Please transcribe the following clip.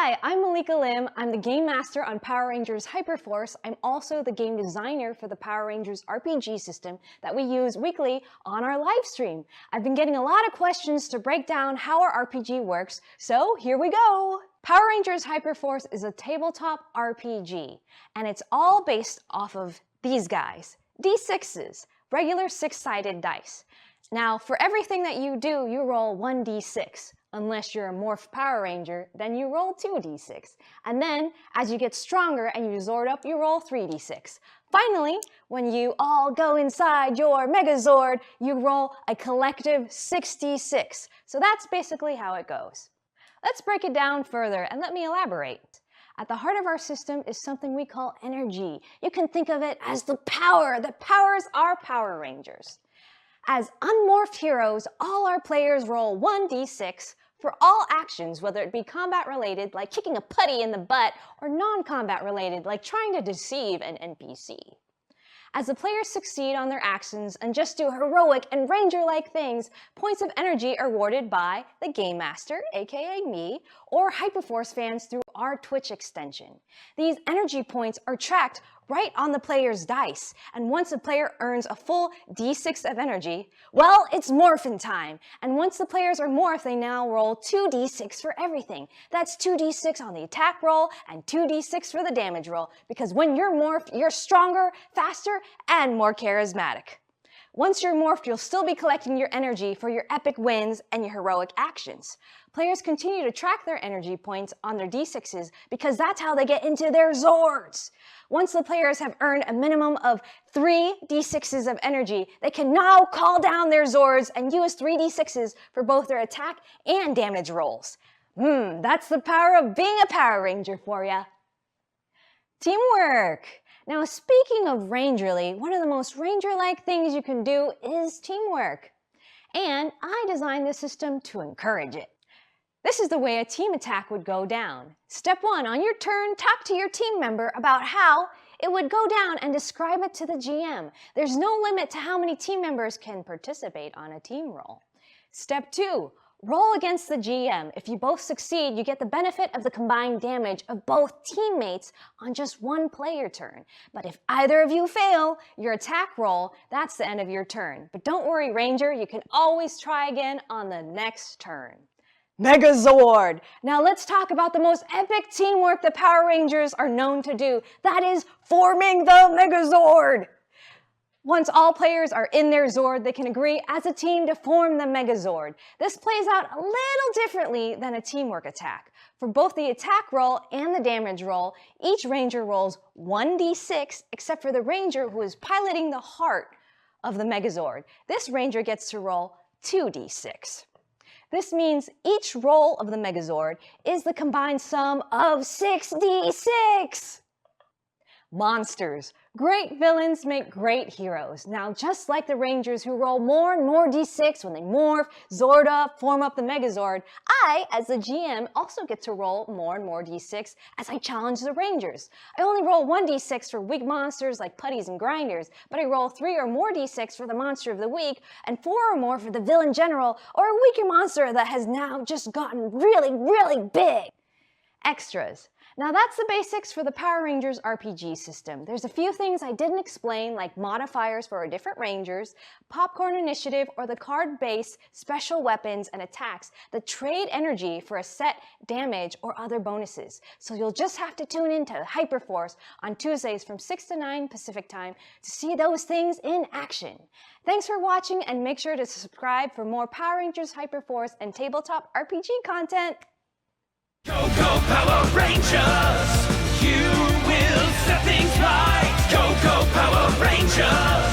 Hi, I'm Malika Lim. I'm the Game Master on Power Rangers Hyperforce. I'm also the game designer for the Power Rangers RPG system that we use weekly on our live stream. I've been getting a lot of questions to break down how our RPG works, so here we go! Power Rangers Hyperforce is a tabletop RPG, and it's all based off of these guys, D6s, regular six-sided dice. Now, for everything that you do, you roll 1d6. Unless you're a Morph Power Ranger, then you roll 2d6. And then, as you get stronger and you Zord up, you roll 3d6. Finally, when you all go inside your Megazord, you roll a collective 6d6. So that's basically how it goes. Let's break it down further and let me elaborate. At the heart of our system is something we call energy. You can think of it as the power that powers our Power Rangers. As unmorphed heroes, all our players roll 1d6 for all actions, whether it be combat-related, like kicking a putty in the butt, or non-combat related, like trying to deceive an NPC. As the players succeed on their actions and just do heroic and ranger-like things, points of energy are awarded by the Game Master, aka me, or Hyperforce fans through our Twitch extension. These energy points are tracked right on the player's dice, and once a player earns a full d6 of energy, well, it's morphin' time. And once the players are morphed, they now roll 2d6 for everything. That's 2d6 on the attack roll and 2d6 for the damage roll, because when you're morphed, you're stronger, faster, and more charismatic. Once you're morphed, you'll still be collecting your energy for your epic wins and your heroic actions. Players continue to track their energy points on their d6s because that's how they get into their Zords. Once the players have earned a minimum of 3 d6s of energy, they can now call down their Zords and use 3 d6s for both their attack and damage rolls. That's the power of being a Power Ranger for ya. Teamwork. Now, speaking of Rangerly, one of the most Ranger-like things you can do is teamwork. And I designed this system to encourage it. This is the way a team attack would go down. Step 1, on your turn, talk to your team member about how it would go down and describe it to the GM. There's no limit to how many team members can participate on a team roll. Step 2, roll against the GM. If you both succeed, you get the benefit of the combined damage of both teammates on just one player turn. But if either of you fail your attack roll, that's the end of your turn. But don't worry, Ranger, you can always try again on the next turn. Megazord! Now let's talk about the most epic teamwork the Power Rangers are known to do. That is forming the Megazord! Once all players are in their Zord, they can agree as a team to form the Megazord. This plays out a little differently than a teamwork attack. For both the attack roll and the damage roll, each Ranger rolls 1d6 except for the Ranger who is piloting the heart of the Megazord. This Ranger gets to roll 2d6. This means each roll of the Megazord is the combined sum of 6d6! Monsters. Great villains make great heroes. Now, just like the Rangers who roll more and more d6 when they morph, Zord up, form up the Megazord, I, as the GM, also get to roll more and more d6 as I challenge the Rangers. I only roll 1d6 for weak monsters like putties and grinders, but I roll 3 or more d6 for the monster of the week and 4 or more for the villain general or a weaker monster that has now just gotten really, really big. Extras. Now that's the basics for the Power Rangers RPG system. There's a few things I didn't explain, like modifiers for our different Rangers, Popcorn Initiative, or the card-based special weapons and attacks that trade energy for a set damage or other bonuses. So you'll just have to tune into Hyperforce on Tuesdays from 6 to 9 Pacific Time to see those things in action. Thanks for watching, and make sure to subscribe for more Power Rangers Hyperforce and tabletop RPG content. Go, go, Power Rangers! You will set things right! Go, go, Power Rangers!